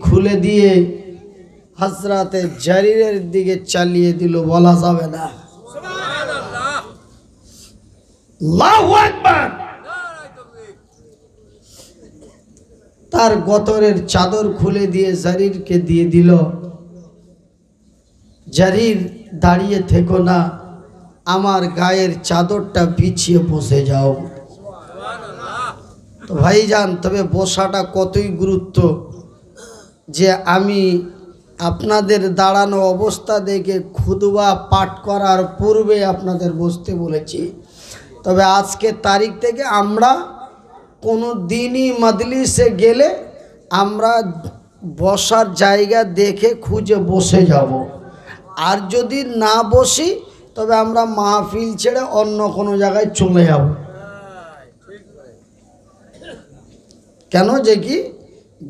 খুলে দিয়ে হযরতে জারিরের দিকে চালিয়ে দিল, বলা যাবে না। সুবহানাল্লাহ, আল্লাহু আকবার। তার গতরের চাদর খুলে দিয়ে জারিরকে দিয়ে দিল, জারির দাঁড়িয়ে থেকো না, আমার গায়ের চাদরটা বিছিয়ে বসে যাও। তো ভাইজান, তবে বসাটা কতই গুরুত্ব, যে আমি আপনাদের দাঁড়ানো অবস্থা দেখে খুতবা পাঠ করার পূর্বে আপনাদের বসতে বলেছি। তবে আজকে তারিখ থেকে আমরা কোনো দিনই মজলিসে গেলে আমরা বসার জায়গা দেখে খুঁজে বসে যাব, আর যদি না বসি তবে আমরা মাহফিল ছেড়ে অন্য কোনো জায়গায় চলে যাব। কেন? যে কি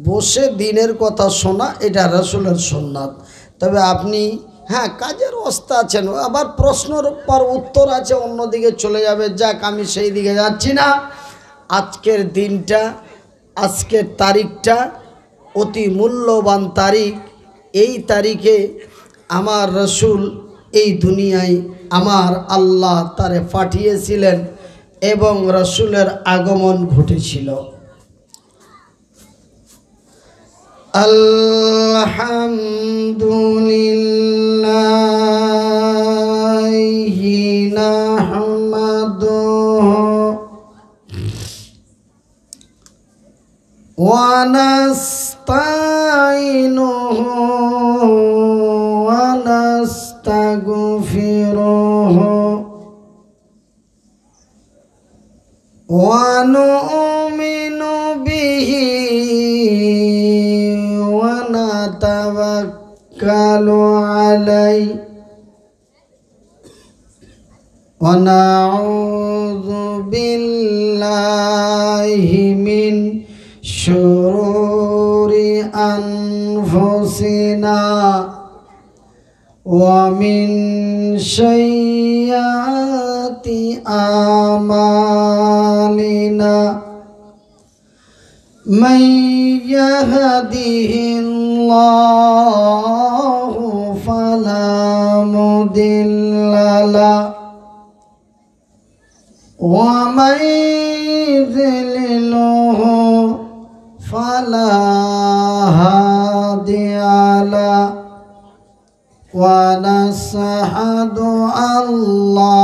বসে দিনের কথা শোনা এটা রাসূলের সুন্নাত। তবে আপনি হ্যাঁ কাজের অবস্থা আছেন, আবার প্রশ্নের পর উত্তর আছে, অন্যদিকে চলে যাবে, যাক আমি সেই দিকে যাচ্ছি না। আজকের দিনটা, আজকের তারিখটা অতি মূল্যবান তারিখ। এই তারিখে আমার রাসূল এই দুনিয়ায় আমার আল্লাহ তারে পাঠিয়েছিলেন এবং রাসূলের আগমন ঘটেছিল। আলহামদুলিল্লাহি নাহমাদুহু ওয়া নাস্তাইনুহু ওয়া নাস্তাগফিরুহু ওয়া নু'মিনু বিহি ওয়া নাতাওয়াক্কালু আলাইহি ওয়া নাউযু বিল্লাহি মিন শুরুরি আনফুসিনা ওয়া মিন সাইয়্যাতি আমালিনা মান ইয়াহদিহিল্লাহু ফালা মুদিল্লা লাহু ওয়া মান ইউদ্লিলহু ফালা হাদিয়া লাহু ওয়া নাশহাদু আল্লা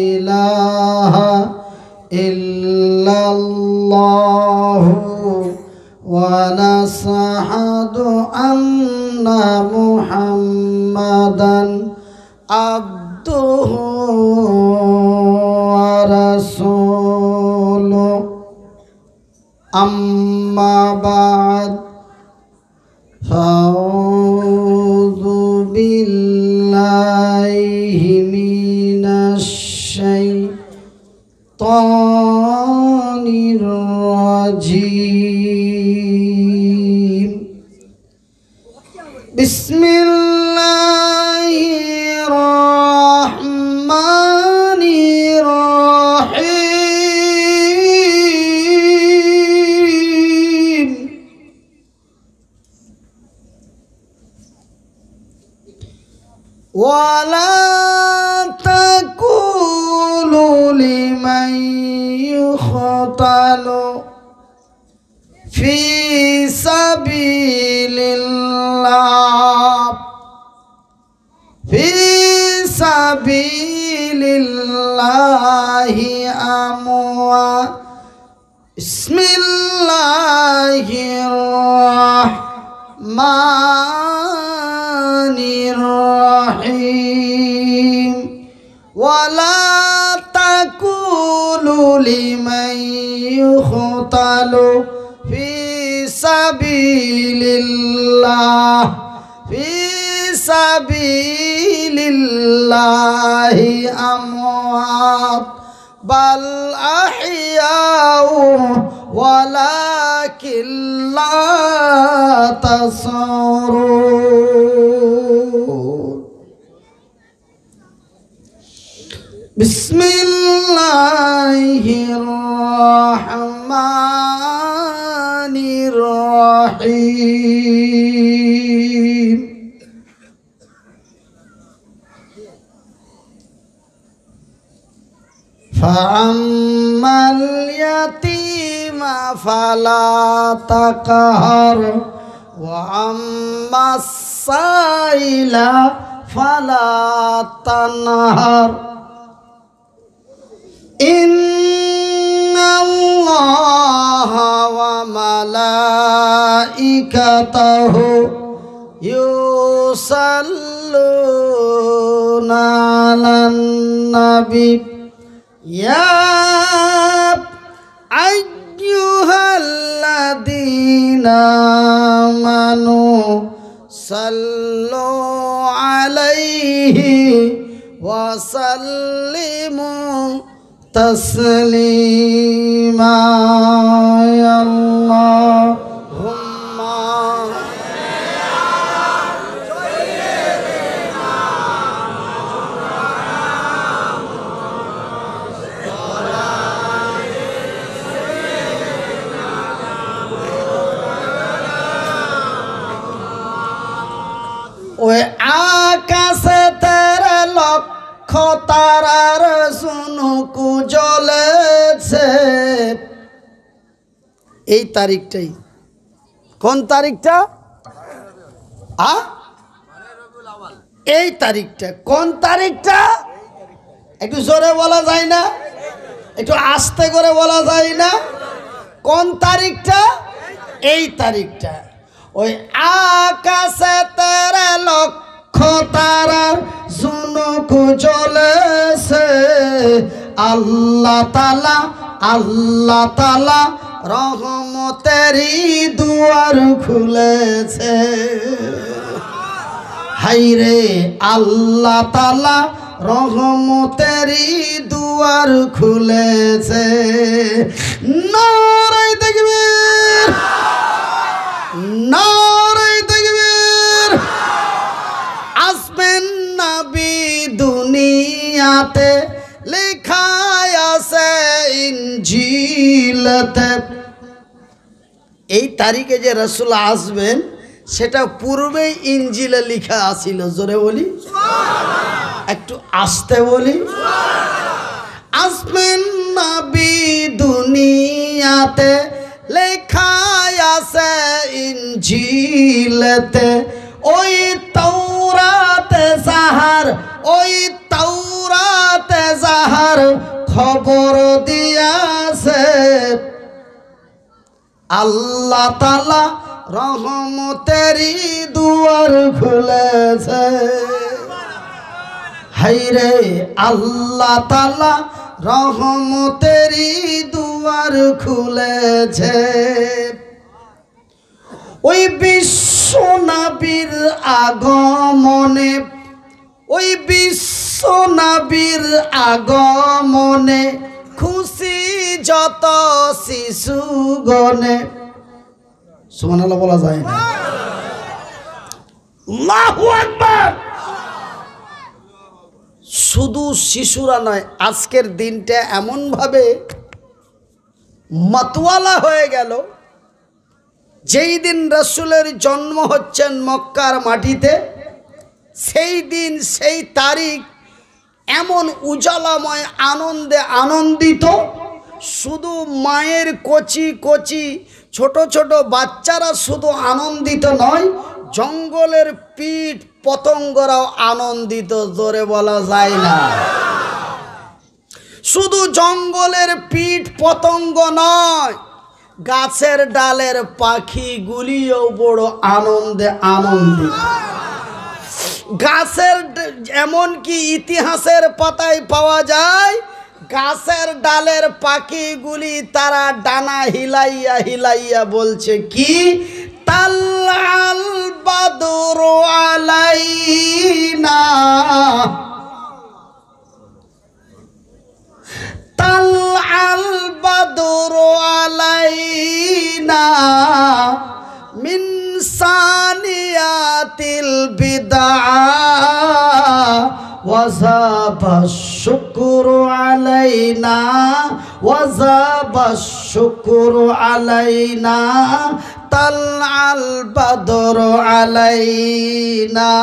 ইলাহা ইল্লাল্লাহু ওয়া নাশহাদু আন্না মুহাম্মাদান আবদুহু ওয়া রাসূলুহু আম্মা বা'দ ফাউযু বিল্লাহি মিনাশ শাইতানির রাজীম। বিসমিল্লাহির রহমানির রহিম। ওয়ালা তাকুলু লিমান ইউকতালু ফি সাবিলিল্লাহ আমওয়াত। বিসমিল্লাহির রহমানির রহিম। ওয়ালা তাকুলু লিমান ইউকতালু ফি সাবিলিল্লাহ সাবিলিল্লাহি আমওয়াত বাল আহইয়াউ ওয়ালাকিন লা তাশউরুন। বিসমিল্লাহির রহমানির রহিম। فأما اليتيم فلا تقهر وأما السائل فلا تنهر إن الله وملائكته يصلون على النبي يا أيها الذين آمنوا صلوا عليه وسلموا تسليما يا اللهم ওই আকাশে তেরে লক্ষ তারার ঝুনুকু জ্বলেছে। এই তারিখটাই কোন তারিখটা? এই তারিখটা কোন তারিখটা? একটু জোরে বলা যায় না? একটু আস্তে করে বলা যায় না? কোন তারিখটা? এই তারিখটা। ওই আকাশে তেরে লক্ষ তারার ঝুনুকু জ্বলেছে। আল্লাহ তাআলা রহমতেরই দুয়ার খুলেছে। হায়রে আল্লাহ তাআলা রহমতেরই দুয়ার খুলেছে। নারে তাকবীর, নারে তাকবীর। আসবেন নবী দুনিয়াতে লেখা আছে ইনজিলতে। এই তারিখে যে রাসূল আসবেন সেটা পূর্বেই ইনজিলে লেখা আছিল। জোরে বলি, একটু আস্তে বলি। আসবেন নবী দুনিয়াতে লেখা আছে ইনজিলতে। ওই তাওরাতে যাহার, ওই তাওরাতে যাহার খবর দিয়াছে। আল্লাহ তাআলা রহমতেরই দুয়ার খুলেছে। হায়রে আল্লাহ তাআলা রহমতেরই দুয়ার খুলেছে। ওই বিশ্ব নবীর আগমনে, ওই বিশ্ব নবীর আগমনে খুশি যত শিশুগণে। সুবহানাল্লাহ বলা যায় না? আল্লাহু আকবার। শুধু শিশুরা নয়, আজকের দিনটা এমনভাবে মাতওয়ালা হয়ে গেল। যেই দিন রাসূলের জন্ম হচ্ছেন মক্কার মাটিতে, সেই দিন সেই তারিখ এমন উজালাময় আনন্দে আনন্দিত। শুধু মায়ের কচি কচি ছোট ছোট বাচ্চারা শুধু আনন্দিত নয়, জঙ্গলের কীট পতঙ্গরাও আনন্দিত। জোরে বলা যায় না? শুধু জঙ্গলের কীট পতঙ্গ নয়, গাছের ডালের পাখিগুলিও বড় আনন্দে আনন্দিত। গাছের এমনকি ইতিহাসের পাতায় পাওয়া যায়, গাছের ডালের পাখিগুলি তারা ডানা হিলাইয়া হিলাইয়া বলছে কি? তাল্লাল বাদরু আলাইনা, তাল্লাল বাদরু আলাইনা মিন সানিয়াতিল বিদআ ওয়াজাবাশ শুকরু আলাইনা, ওয়াজাবাশ শুকরু আলাইনা তালআল বাদরু আলাইনা।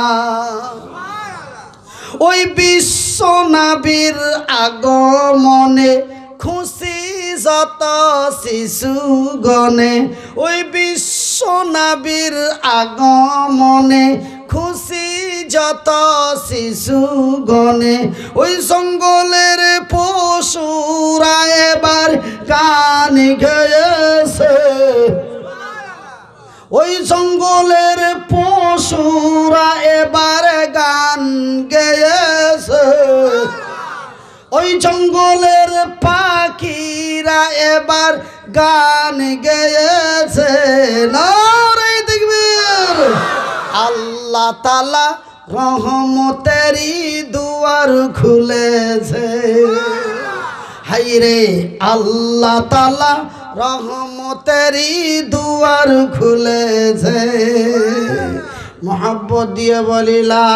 ওই বিশ্ব নবীর আগমনে খুশি যত শিশুগণে, ওই বিশ্ব নবীর আগমনে খুশি যত শিশুগণে, ওই জঙ্গলের পশুরা এবার গান গেয়েছে, ওই জঙ্গলের পশুরা এবার গান গেয়েছে, ওই জঙ্গলের পাখিরা এবার গান গেয়েছে। নারে তাকবীর। আল্লাহ তাআলা রহমতেরই দুয়ার খুলেছে। হায়রে আল্লাহ তাআলা রহমতেরই দুয়ার খুলেছে। মোহাব্বত দিয়ে বলি লা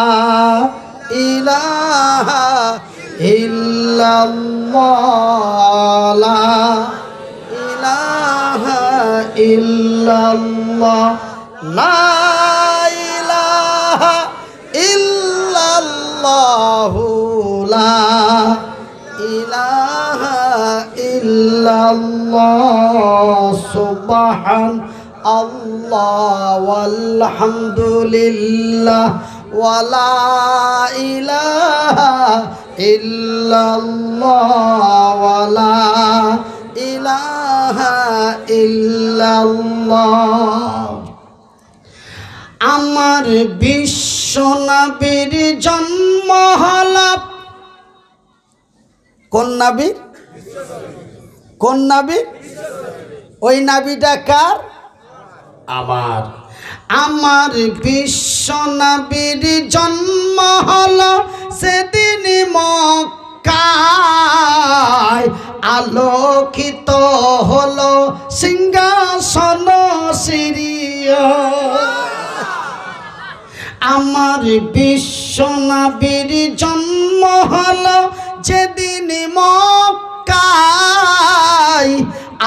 ইলাহা ইল্লাল্লাহ, লা ইলাহা ইল্লাল্লাহ, লা ইলাহা ইল্লাল্লাহ, লা ইলাহা ইল্লাল্লাহ, সুবহানাল্লাহ ওয়ালহামদুলিল্লাহ ওয়ালা ইলাহা ইল্লাল্লাহ ওয়ালা ইলাহা ইল্লাল্লাহ। আমার বিশ্ব নবীর জন্ম হলো কোন নবী? কোন নবী? ওই নবীটা কার? আমার। আমার বিশ্ব নবীর জন্ম হলো সেদিন মক্কায়, আলোকিত হলো সিংহাসন সিরিয়া। আমার বিশ্ব নবীর জন্ম হলো যেদিন মক্কায়,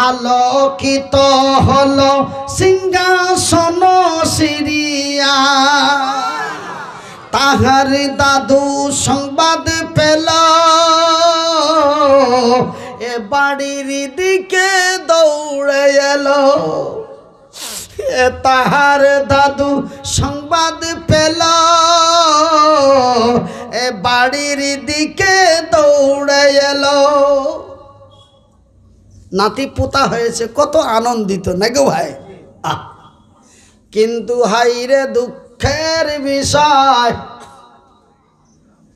আলোকিত হলো সিংহাসন সিরিয়া। তাহার দাদু সংবাদ পেল, এ বাড়ির দিকে দৌড়ে এলো। তাহার দাদু সংবাদ পেল, এ বাড়ির দিকে দৌড়ে এলো। নাতি পোতা হয়েছে, কত আনন্দিত নাকি ভাই? কিন্তু হাইরে দুঃখের বিষয়,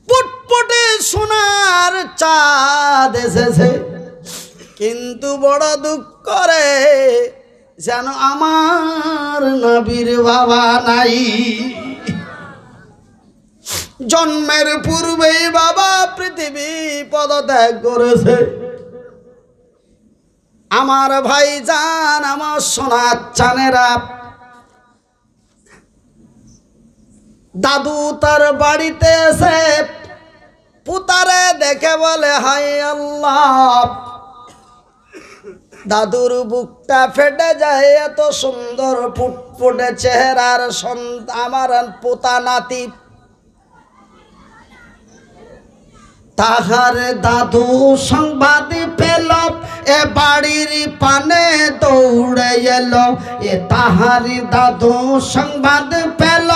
পুটপুটে সোনার চাঁদ এসেছে, কিন্তু বড় দুঃখ রে, যেন আমার নবীর বাবা নাই। জন্মের পূর্বেই বাবা পৃথিবী পদত্যাগ করেছে। আমার ভাইজান, আমার সোনার চানেরা, দাদু তার বাড়িতে এসে পুতারে দেখে বলে, হায় আল্লাহ, দাদুর বুকটা ফেটে যায়, এত সুন্দর ফুটফুটে চেহারার আমার পোতা নাতি। তাহার দাদু সংবাদ পেল, এ বাড়ির পানে দৌড়ে এলো। এ তাহার দাদু সংবাদ পেল,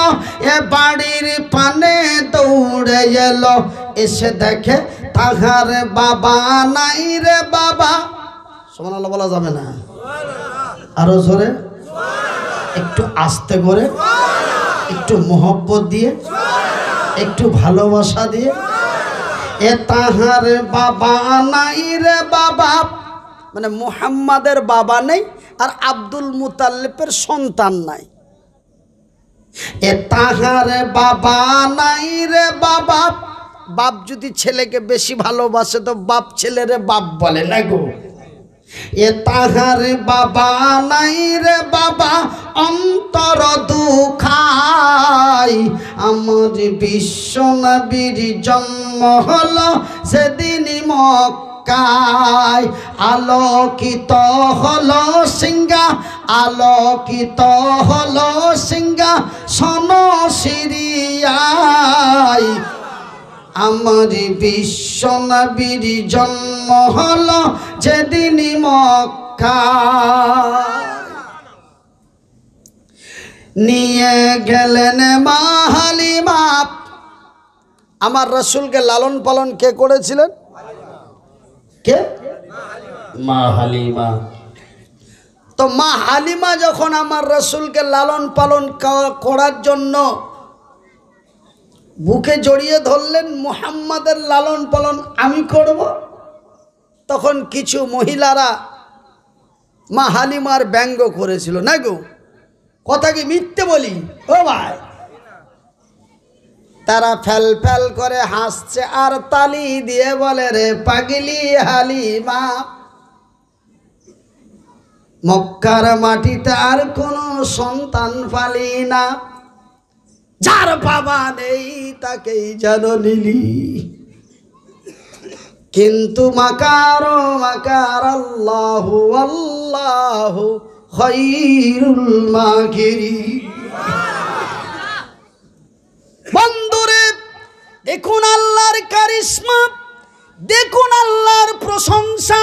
এ বাড়ির পানে দৌড়ে এলো। এসে দেখে তাহার বাবা নাই রে বাবা। সুবহানাল্লাহ বলা যাবে না? আরো জোরে, একটু আস্তে করে, একটু মোহব্বত দিয়ে, একটু ভালোবাসা দিয়ে। এ তাহার বাবা নাই রে বাবা, মানে মুহাম্মাদের বাবা নেই, আর আব্দুল মুতাল্লিবের সন্তান নাই। এ তাহার বাবা নাই রে বাবা। বাপ যদি ছেলেকে বেশি ভালোবাসে তো বাপ ছেলেরে বাপ বলে না গো। এ তাহার বাবা নাই রে বাবা, অন্তর দুখায়। আমার বিশ্ব নবীর জন্ম হলো সেদিন মক্কায়, আলোকিত হলো সিংহাসন আলোকিত হলো সিংহাসন সিরিয়ায়, আমার বিশ্ব নবীর জন্ম হলো যেদিন মক্কায়। নিয়ে গেলেন মা হালিমা। আমার রাসূলকে লালন পালন কে করেছিলেন? কে? মা হালিমা। তো মা হালিমা যখন আমার রাসূলকে লালন পালন করার জন্য বুকে জড়িয়ে ধরলেন, মুহাম্মাদের লালন পালন আমি করব, তখন কিছু মহিলারা মা হালিমার ব্যঙ্গ করেছিল। না গো, কথা কি মিথ্যে বলি? ও ভাই, তারা ফেল ফেল করে হাসছে আর তালি দিয়ে বলে, রে পাগলি হালিমা, মক্কার মাটিতে আর কোনো সন্তান পালি না, যার বাবা নেই তাকেই যেন নিলি। কিন্তু মাকার আল্লাহু আল্লাহু খায়রুল মাকিরিন। বন্ধুরে, দেখুন আল্লাহর কারিশমা, দেখুন আল্লাহর প্রশংসা।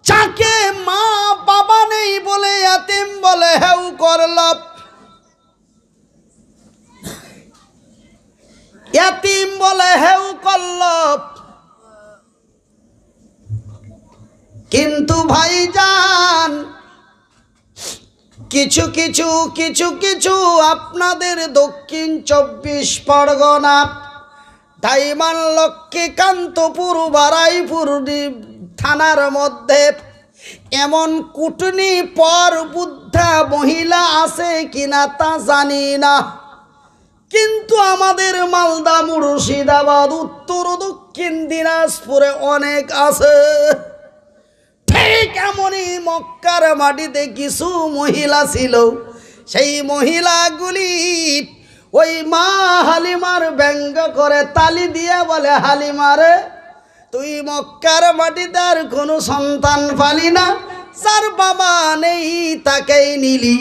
যাকে মা বাবা নেই বলে ইয়াতিম বলে হেউ করল, ইয়াতিম বলে হেউ করল। কিন্তু ভাইজান, কিছু কিছু কিছু কিছু আপনাদের দক্ষিণ 24 পরগনা, ডাইমান, লক্ষ্মীকান্তপুর, বারাইপুর থানার মধ্যে এমন কুটনি পর বুদ্ধা মহিলা আছে কিনা তা জানি না, কিন্তু আমাদের মালদা, মুর্শিদাবাদ, উত্তর দক্ষিণ দিনাজপুরে অনেক আছে। ঠিক এমনই মক্কার মাটিতে কিছু মহিলা ছিল। সেই মহিলাগুলি ওই মা হালিমার ব্যঙ্গ করে তালি দিয়ে বলে, হালিমারে, তুই মক্কার মাটিতে আর কোনো সন্তান পালি না, যার বাবা নেই তাকেই নিলি।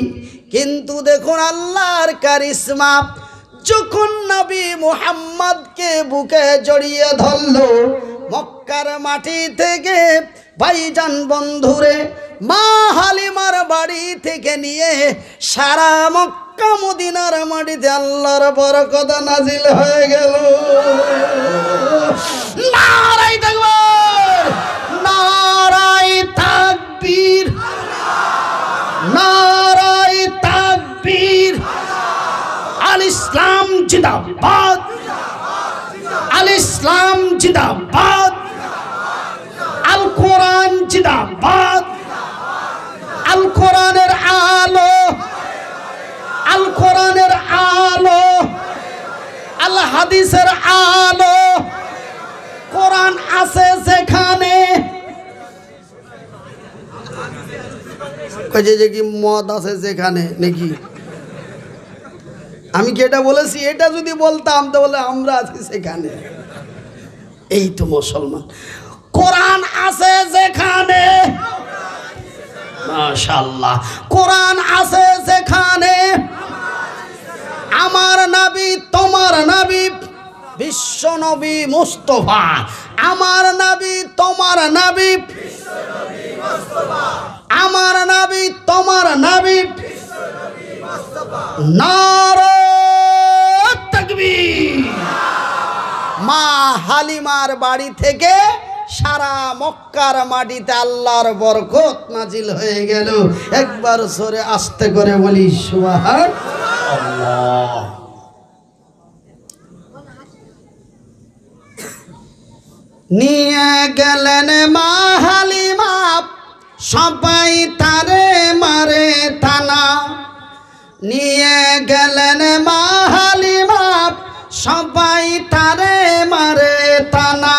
কিন্তু দেখুন আল্লাহর কারিশমা, যখন নবী মুহাম্মদকে বুকে জড়িয়ে ধরল মক্কার মাটি থেকে, ভাইজান বন্ধুরে, মা হালিমার বাড়ি থেকে নিয়ে সারা মক্কা মদিনার মাটিতে আল্লাহর বরকত নাজিল হয়ে গেল। নারায়ে তাকবীর, নারায়ে তাকবীর, নারায়ে তাকবীর। আল ইসলাম জিন্দাবাদ, আল ইসলাম জিন্দাবাদ, আল কোরআন জিন্দাবাদ, আল কোরআনের আলো, আল কোরআনের আলো, আল হাদিসের আলো। কোরআন আছে যেখানে, যে কি মদ আছে যেখানে নাকি? আমি কি এটা বলেছি? এটা যদি বলতাম তাহলে আমরা আছি সেখানে। এই তো মুসলমান। কোরআন আছে যেখানে, মাশাআল্লাহ, কোরআন আছে যেখানে, আমার নবী তোমার নবী বিশ্ব নবী মুস্তাফা, আমার নবী তোমার নবী বিশ্ব নবী মুস্তাফা, আমার নবী তোমার নবী বিশ্ব নবী মুস্তাফা। নারায়ে তাকবীর। মা হালিমার বাড়ি থেকে সারা মক্কার মাটিতে আল্লাহর বরকত নাজিল হয়ে গেল। একবার সরে আস্তে করে বলি সুবহানাল্লাহ। নিয়ে গেলেন মা হালিমা, সবাই তারে মারে তানা। নিয়ে গেলেন মা হালিমা, সবাই তারে মারে তানা।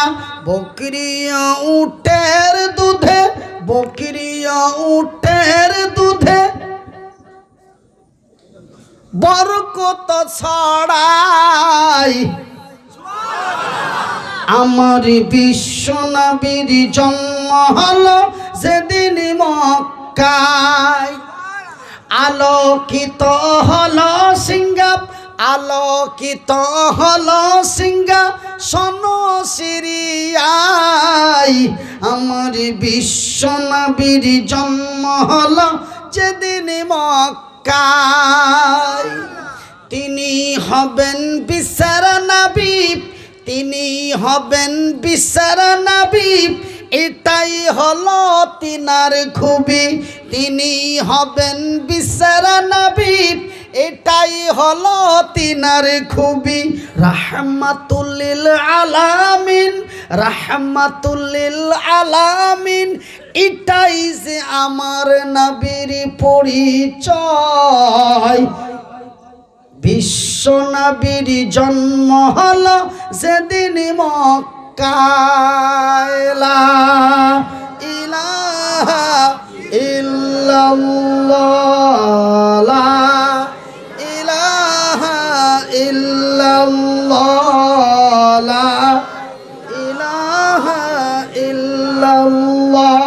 বকরিয়া উটের দুধে, বকরিয়া উটের দুধে বরকত ছড়াই, আমার বিশ্ব নবীর জন্ম হলো যেদিন মক্কায়। আলোকিত হলো সিংহাব, আলোকিত হলো সিংহাসন সিরিয়ায়। আমার বিশ্ব নবীর জন্ম হলো যেদিন মক্কায়। তিনি হবেন বিশ্বের নবী, তিনি হবেন বিশ্বের নবী, এটাই হলো তিনার খুবই। তিনি হবেন বিশ্বের নবী, এটাই হলো তিনার খুবই। রাহমাতুল লিল আলামিন, রাহমাতুল লিল আলামিন, এটাই যে আমার নবীর পরিচয়। বিশ্ব নবীর জন্ম হলো যেদিন মক্কায়। লা ইলাহা ইল্লাল্লাহ, লা ইলাহা ইল্লাল্লাহ, লা ইলাহা ইল্লাল্লাহ।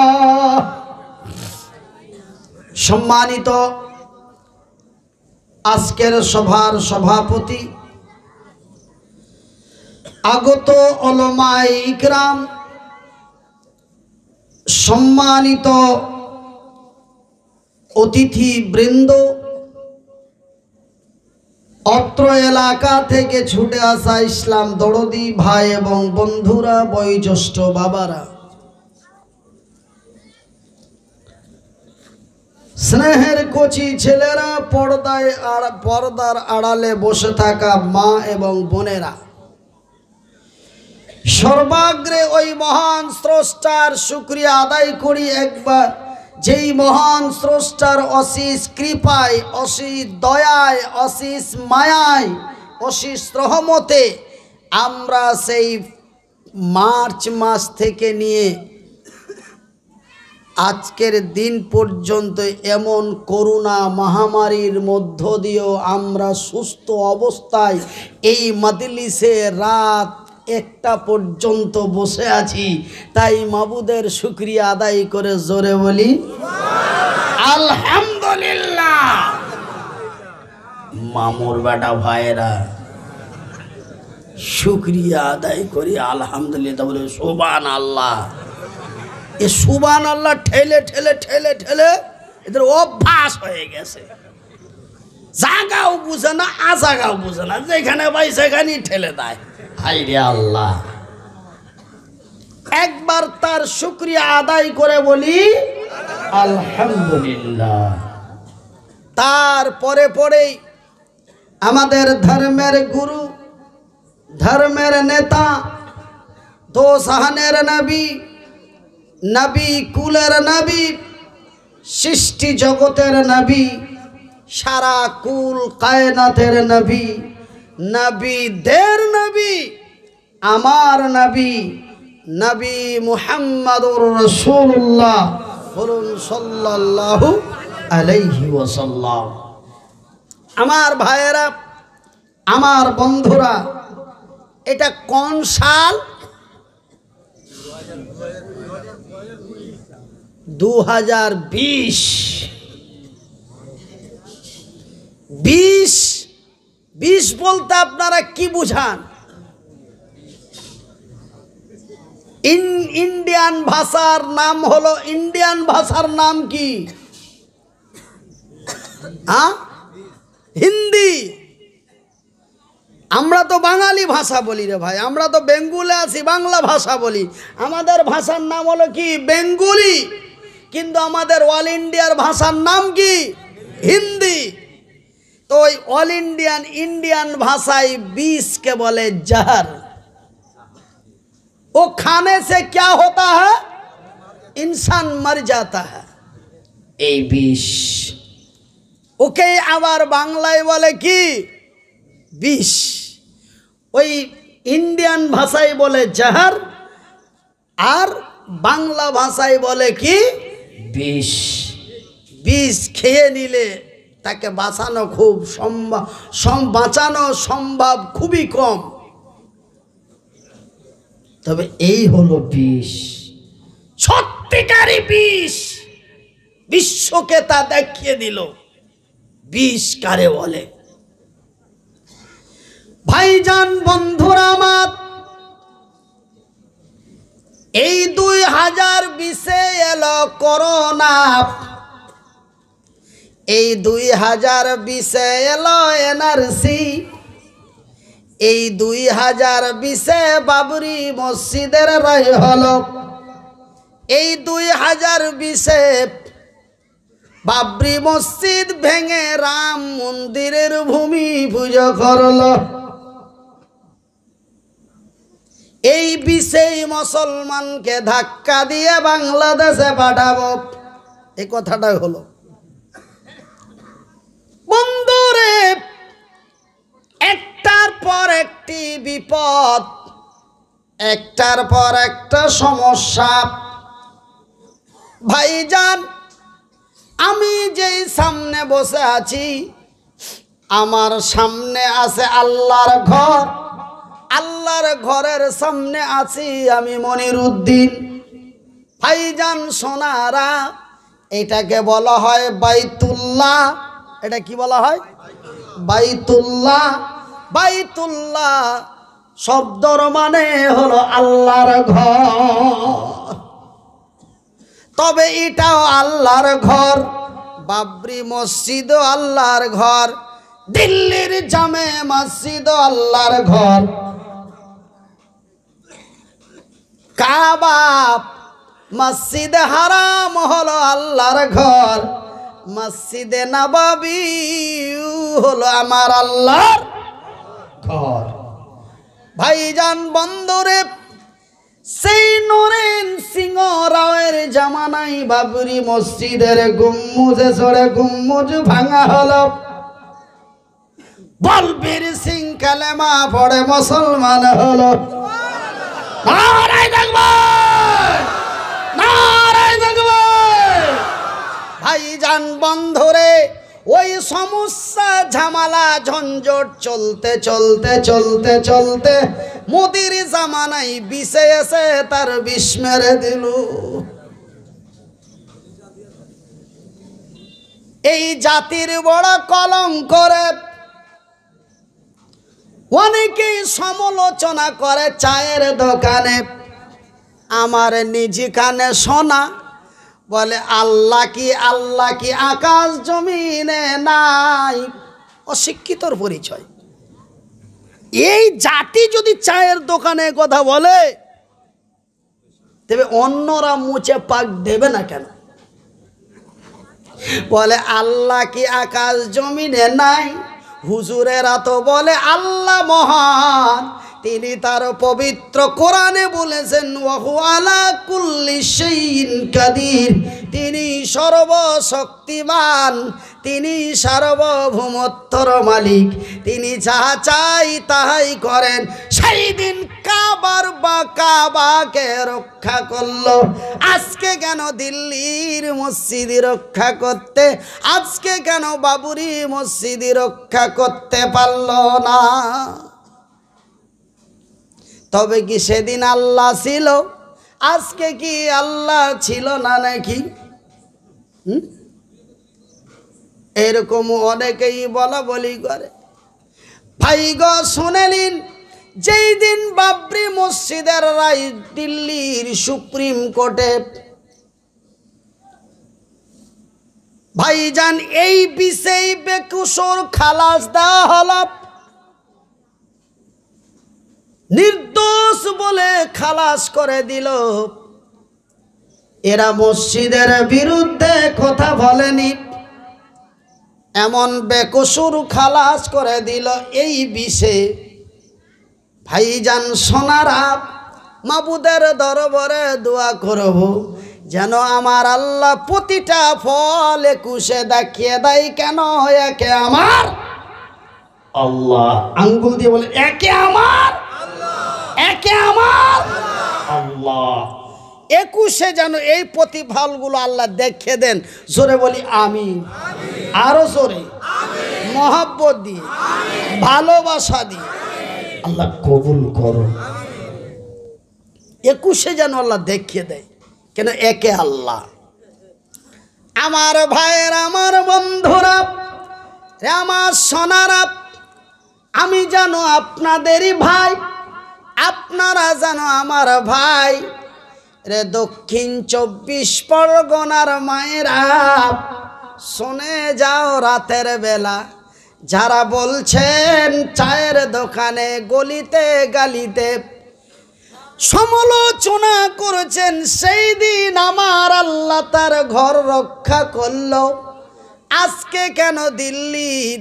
সম্মানিত আজকের সভার সভাপতি, আগত উলামায়ে ইকরাম, সম্মানিত অতিথি বৃন্দ, অত্র এলাকা থেকে ছুটে আসা ইসলাম দরদি ভাই এবং বন্ধুরা, বয়োজ্যেষ্ঠ বাবারা, স্নেহের কচি ছেলেরা, পর্দার আড়ালে বসে থাকা মা এবং বোনেরা, সর্বাগ্রে ওই মহান স্রষ্টার শুকরিয়া আদায় করি একবার, যেই মহান স্রষ্টার অশেষ কৃপায়, অশেষ দয়ায়, অশেষ মায়ায়, অশেষ রহমতে আমরা সেই মার্চ মাস থেকে নিয়ে আজকের দিন পর্যন্ত এমন করোনা মহামারীর মধ্য দিয়েও আমরা সুস্থ অবস্থায় এই মাজলিসে রাত 1টা পর্যন্ত বসে আছি। তাই মাবুদের শুকরিয়া আদায় করে জোরে বলি আলহামদুলিল্লাহ। মামুর বেটা ভাইরা শুকরিয়া আদায় করি আলহামদুলিল্লাহ বলে সুবহানাল্লাহ। এ সুবহানাল্লাহ ঠেলে ঠেলে ঠেলে ঠেলে এদের অভ্যাস হয়ে গেছে। জাগাও বুঝে না, আজাগাও বুঝে না, যেখানে ভাই সেখানেই ঠেলে দেয়। হায় রে আল্লাহ, একবার তার শুকরিয়া আদায় করে বলি আলহামদুলিল্লাহ। তারপরে পরেই আমাদের ধর্মের গুরু, ধর্মের নেতা, দো জাহানের নবী, নবী কুলের নবী, সৃষ্টি জগতের নবী, সারা কুল কায়নাতের নবী, নবীদের নবী, আমার নবী, নবী মুহাম্মদুর রাসূলুল্লাহ, বলুন সাল্লাল্লাহু আলাইহি ওয়াসাল্লাম। আমার ভাইয়েরা, আমার বন্ধুরা, এটা কোন সাল? 2020। 20 বলতে আপনারা কি বুঝান? ইন্ডিয়ান ভাষার নাম হলো, ইন্ডিয়ান ভাষার নাম কি? হিন্দি। আমরা তো বাঙালি ভাষা বলি রে ভাই, আমরা তো বেঙ্গলে আছি, বাংলা ভাষা বলি। আমাদের ভাষার নাম হলো কি? বেঙ্গলি। কিন্তু আমাদের অল ইন্ডিয়ার ভাষার নাম কি? হিন্দি। তো ওই অল ইন্ডিয়ান ভাষায় 20 के बोले जहर। वो खाने से क्या होता है? इंसान मर जाता है। এই বিষ ওকে আবার বাংলায় বলে কি? বিষ। ওই ইন্ডিয়ান ভাষায় বলে জাহার, আর বাংলা ভাষায় বলে কি? বিষ। বিষ খেয়ে নিলে তাকে বাঁচানো খুব বাঁচানো সম্ভব খুবই কম। তবে এই হলো বিষ, সত্যিকারী বিষ। বিশ্বকে তা দেখিয়ে দিল। বিষ কারে বলে? ভাইজান বন্ধুরা আমার, এই 2020-এ এলো করোনা, এই 2020-এ এলো এনআরসি, এই 2020-এ বাবরি মসজিদের রায় হলো, এই 2020-এ বাবরি মসজিদ ভেঙে রাম মন্দিরের ভূমি পুজো করলো। এই 20-এ মুসলমানকে ধাক্কা দিয়ে বাংলাদেশে পাঠাবো, এই কথাটা হলো। বন্ধুরে, একটার পর একটি বিপদ, একটার পর একটা সমস্যা। ভাইজান, আমি যেই সামনে বসে আছি, আমার সামনে আছে আল্লাহর ঘর, আল্লাহর ঘরের সামনে আছি আমি মনিরউদ্দিন। ভাইজান সোনারা, এটাকে বলা হয় বাইতুল্লাহ। এটা কি বলা হয়? বাইতুল্লাহ। বাইতুল্লাহ শব্দর মানে হলো আল্লাহর ঘর। তবে এটাও আল্লাহর ঘর, বাবরি মসজিদও আল্লাহর ঘর, দিল্লির জামে মসজিদও আল্লাহর ঘর, কাবা মসজিদে হারাম হলো আল্লাহর ঘর, মসজিদে নববী হলো আমার আল্লাহর ঘর। ভাইজান বন্ধুরে, সেই নরেন সিংহ রাওয়ের জামানায় বাবরি মসজিদের গুম্বুজে চড়ে গুম্বুজ ভাঙা হলো। বলবীর সিং কালেমা পড়ে মুসলমান হলো। নারায়ে তাকবীর, নারায়ে তাকবীর। ভাইজান বন্ধুরে, ওই সমস্যা ঝামেলা ঝঞ্ঝট চলতে চলতে চলতে চলতে মোদির জামানায় 20-এ এসে তার 20 মেরে দিল। এই জাতির বড় কলঙ্ক করে অনেকেই সমালোচনা করে চায়ের দোকানে। আমার নিজ কানে শোনা, বলে আল্লাহ কি আকাশ জমিনে নাই? অশিক্ষিতর পরিচয়। এই জাতি যদি চায়ের দোকানে কথা বলে, তবে অন্যরা মুছে পাক দেবে না কেন? বলে আল্লাহ কি আকাশ জমিনে নাই? হুজুরেরা তো বলে আল্লাহ মহান, তিনি তার পবিত্র কোরআনে বলেছেন ওয়াহু আলা কুল্লি শাইইন কাদির, তিনি সর্বশক্তিমান, তিনি সার্বভৌমত্বর মালিক, তিনি যাহা চাই তাহাই করেন। সেই দিন কাবাকে রক্ষা করলো, আজকে কেন দিল্লির মসজিদ রক্ষা করতে, আজকে কেন বাবরি মসজিদ রক্ষা করতে পারল না? তবে কি সেদিন আল্লাহ ছিল, আজকে কি আল্লাহ ছিল না নাকি? এরকম অনেকেই বলা বলি করে। ভাই গো শুনে নিন, যেই দিন বাবরি মসজিদের রায় দিল্লির সুপ্রিম কোর্টে, ভাইজান এই বিষয়ে বেকসুর খালাস দেওয়া হলো, নির্দোষ বলে খালাস করে দিল। এরা মসজিদের বিরুদ্ধে কথা বলেনি, এমন বেকসুর খালাস করে দিল। এই বিষয়ে ভাইজান সোনারা, মাবুদের দরবারে দোয়া করব যেন আমার আল্লাহ প্রতিটা ফল 21-এ দেখিয়ে দেয়। কেন? একে আমার আল্লাহ, আঙ্গুল দিয়ে বলে একে আমার, একে আমার আল্লাহ। 21-এ যেন এই প্রতিফলগুলো আল্লাহ দেখে দেন। জোরে বলি আমিন, আরো জোরে, মহব্বত দিয়ে, ভালোবাসা দিয়ে আল্লাহ কবুল করো। 21-এ যেন আল্লাহ দেখিয়ে দেয়, কেন একে আল্লাহ। আমার ভাইয়ের, আমার বন্ধুরা, রে আমার সোনারা, আমি জানো আপনাদেরই ভাই, আপনারা জানো আমার ভাই। রে দক্ষিণ 24 পরগনার মায়েরা, শুনে যাও রাতের বেলা যারা বলছেন চায়ের দোকানে গলিতে গালিতে সমালোচনা করেছেন, সেই দিন আমার আল্লাহ তার ঘর রক্ষা করলো। আজকে কেন দিল্লির,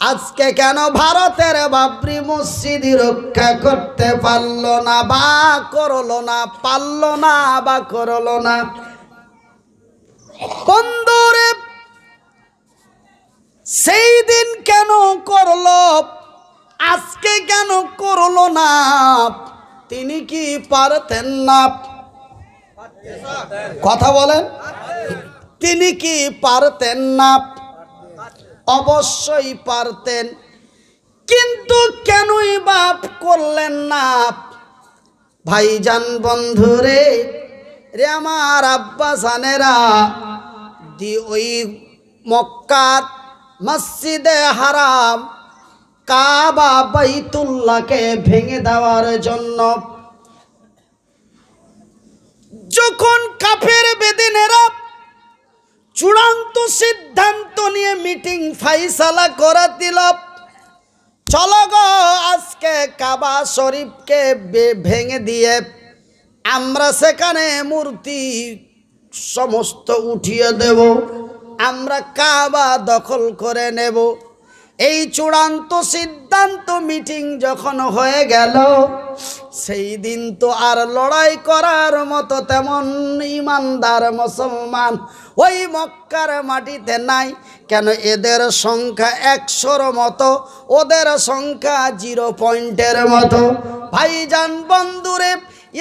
আজকে কেন ভারতের বাবরি মসজিদ রক্ষা করতে পারলো না বা করলো না, পারলো না বা করলো না? বন্ধুরে, সেই দিন কেন করলো, আজকে কেন করলো না? তিনি কি পারতেন না? কথা বলেন, তিনি কি পারতেন না? অবশ্যই পারতেন, কিন্তু কেনই বাপ করলেন না? ভাইজান বন্ধুরে, রে আমার আব্বা জানেরা, ওই মক্কার মসজিদে হারাম কাবা বাইতুল্লাহকে ভেঙে দেওয়ার জন্য যখন কাফের বেদিনেরা চূড়ান্ত সিদ্ধান্ত নিয়ে মিটিং ফাইসালা করে দিল, চলো গো আজকে কাবা শরীফকে ভেঙে দিয়ে আমরা সেখানে মূর্তি সমস্ত উঠিয়ে দেব, আমরা কাবা দখল করে নেব। এই চূড়ান্ত সিদ্ধান্ত মিটিং যখন হয়ে গেল, সেই দিন তো আর লড়াই করার মতো তেমন ইমানদার মুসলমান ওই মক্কার মাটিতে নাই। কেন? এদের সংখ্যা 100-র মতো, ওদের সংখ্যা 0 পয়েন্টের মতো। ভাইজান বন্ধুরে,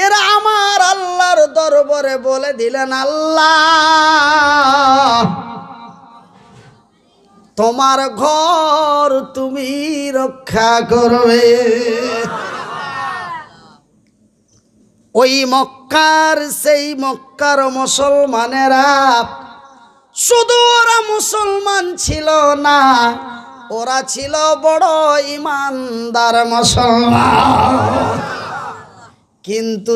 এরা আমার আল্লাহর দরবারে বলে দিলেন, আল্লাহ তোমার ঘর তুমি রক্ষা করবে। ওই মক্কার, সেই মক্কার মুসলমানেরা শুধু ওরা মুসলমান ছিল না, ওরা ছিল বড় ইমানদার মুসলমান। কিন্তু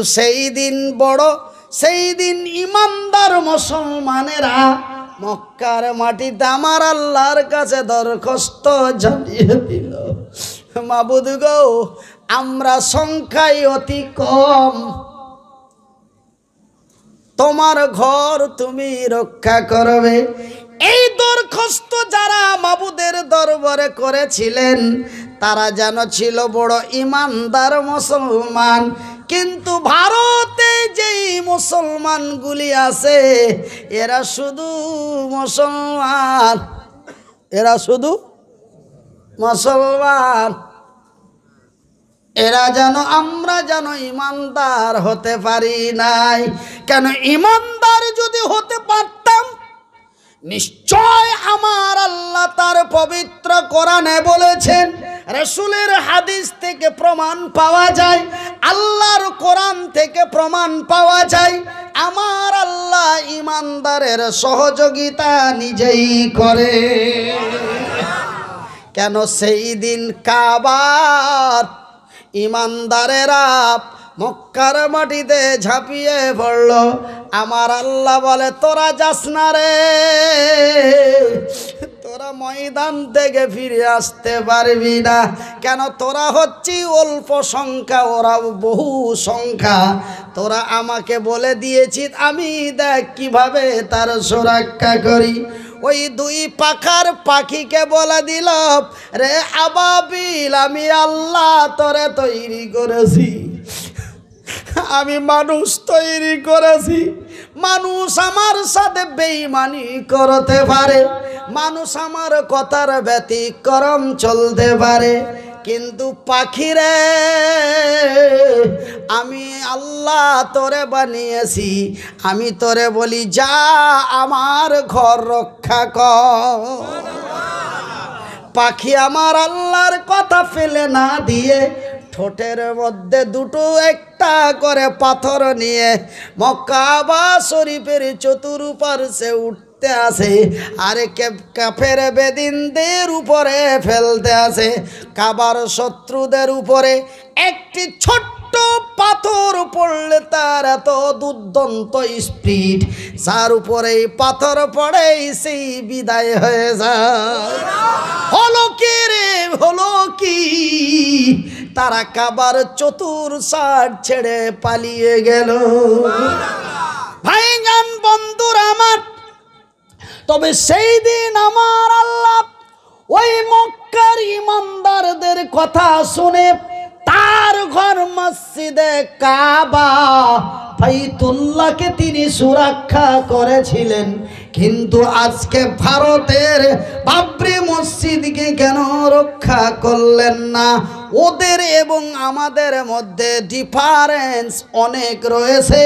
সেই দিন ইমানদার মুসলমানেরা মক্কার মাটিতে আমার আল্লাহর কাছে দরখাস্ত জানিয়ে দিল, মাবুদ গো, আমরা সংখ্যায় অতি কম, তোমার ঘর তুমি রক্ষা করবে। এই দরখাস্ত যারা মাবুদের দরবারে করেছিলেন, তারা যেন ছিল বড় ইমানদার মুসলমান। কিন্তু ভারতে যেই মুসলমানগুলি আছে, এরা শুধু মুসলমান, এরা শুধু মুসলমান, এরা যেন, আমরা যেন ইমানদার হতে পারি নাই। কেন? ইমানদার যদি হতে পারতাম, নিশ্চয় আমার আল্লাহ তার পবিত্র কোরআনে বলেছেন, রাসূলের হাদিস থেকে প্রমাণ পাওয়া যায়, আল্লাহর কোরআন থেকে প্রমাণ পাওয়া যায়, আমার আল্লাহ ইমানদারের সহযোগিতা নিজেই করে। কেন? সেই দিন কাবার ইমানদারেরা মক্কার মাটিতে ঝাঁপিয়ে পড়ল। আমার আল্লাহ বলে, তোরা যাস না রে, তোরা ময়দান থেকে ফিরে আসতে পারবি না। কেন? তোরা হচ্ছি অল্প সংখ্যা, ওরা বহু সংখ্যা। তোরা আমাকে বলে দিয়েছিস, আমি দেখ কিভাবে তার সুরক্ষা করি। ওই 2 পাখার পাখিকে বলে দিল, রে আবাবিল, আমি আল্লাহ তোরে তৈরি করেছি, আমি মানুষ তৈরি করেছি। মানুষ আমার সাথে বেঈমানি করতে পারে, মানুষ আমার কথার ব্যতিক্রম চলতে পারে, কিন্তু পাখিরে আমি আল্লাহ তোরে বানিয়েছি। আমি তোরে বলি, যা আমার ঘর রক্ষা কর। পাখি আমার আল্লাহর কথা ফেলে না দিয়ে ঠোঁটের মধ্যে 2-1 করে পাথর নিয়ে মক্কা শরীফের চতুর্পার্শ্বে উঠতে করতে আসে, আরে কাফের বেদিনদের উপরে ফেলতে আসে। কাবার শত্রুদের উপরে একটি ছোট্ট পাথর পড়লে তার এত দুর্দান্ত স্পিড, যার উপরে পাথর পড়ে সেই বিদায় হয়ে যায়। হলো কি রে, হলো কি? তারা কাবার চতুর্দিক ছেড়ে পালিয়ে গেল। ভাইজান বন্ধুরা আমার, তবে সেই দিন আমার আল্লাহ ওই মক্কার ইমানদারদের কথা শুনে তার ঘর মসজিদে কাবা বাইতুল্লাহকে তিনি সুরক্ষা করেছিলেন। কিন্তু আজকে ভারতের বাবরি মসজিদকে কেন রক্ষা করলেন না? ওদের এবং আমাদের মধ্যে ডিফারেন্স অনেক রয়েছে।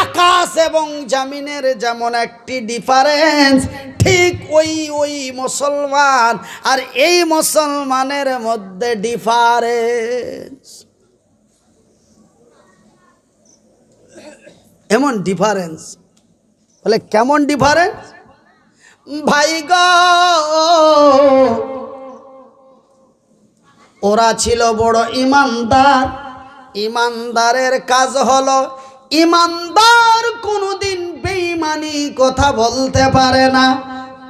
আকাশ এবং জমিনের যেমন একটি ডিফারেন্স, ঠিক ওই মুসলমান আর এই মুসলমানের মধ্যে ডিফারেন্স, এমন ডিফারেন্স। বলে কেমন ডিফারেন্স? ভাই গো, ওরা ছিল বড় ইমানদার। ইমানদারের কাজ হলো, ইমানদার কোনোদিন বেঈমানি কথা বলতে পারে না।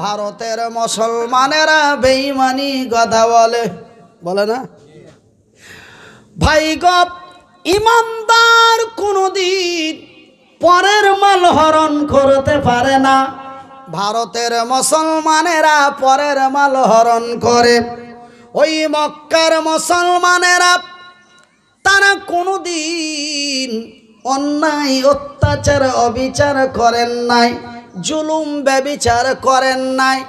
ভারতের মুসলমানেরা বেঈমানি কথা বলে, বলে না? ভাই গো, ইমানদার কোনোদিন পরের মাল হরণ করতে পারে না। ভারতের মুসলমানেরা পরের মাল হরণ করে। ওই মক্কার মুসলমানেরা তারা কোনোদিন অন্যায় অত্যাচার অবিচার করেন নাই, জুলুম ব্যভিচার করেন নাই,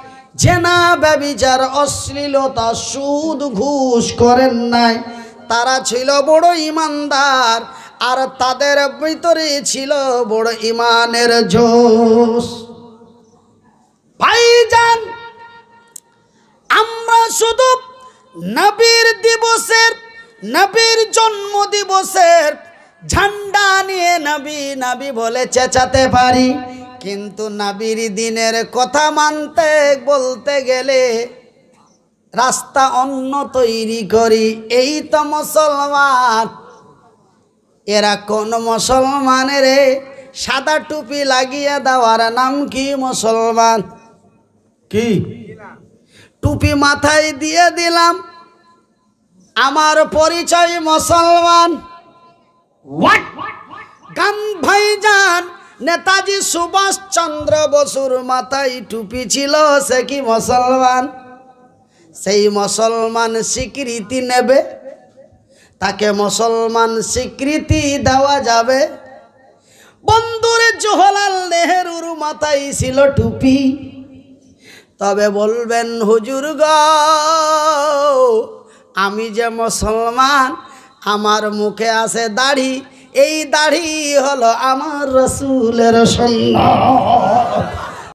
জেনা ব্যভিচার অশ্লীলতা সুদ ঘুষ করেন নাই। তারা ছিল বড় ইমানদার, আর তাদের ভিতরে ছিল বড় ইমানের জোশ। ভাইজান, আমরা শুধু নবীর দিবসের, নবীর জন্ম দিবসের ঝান্ডা নিয়ে নবী নবী বলে চেঁচাতে পারি, কিন্তু নবীর দিনের কথা মানতে বলতে গেলে রাস্তা অন্য তৈরি করি। এই তো মুসলমান। এরা কোন মুসলমানের সাদা টুপি লাগিয়ে দেওয়ার নাম কি মুসলমান? কি টুপি মাথায় দিয়ে দিলাম, আমার পরিচয় মুসলমান। গান ভাইজান, নেতাজি সুভাষ চন্দ্র বসুর মাথায় টুপি ছিল, সে কি মুসলমান? সেই মুসলমান স্বীকৃতি নেবে? তাকে মুসলমান স্বীকৃতি দেওয়া যাবে? বন্ধুরে জওহরলাল নেহরুর মাথায় ছিল টুপি, তবে বলবেন হুজুর গো, আমি যে মুসলমান, আমার মুখে আছে দাড়ি, এই দাড়ি হলো আমার রাসূলের সুন্নাত।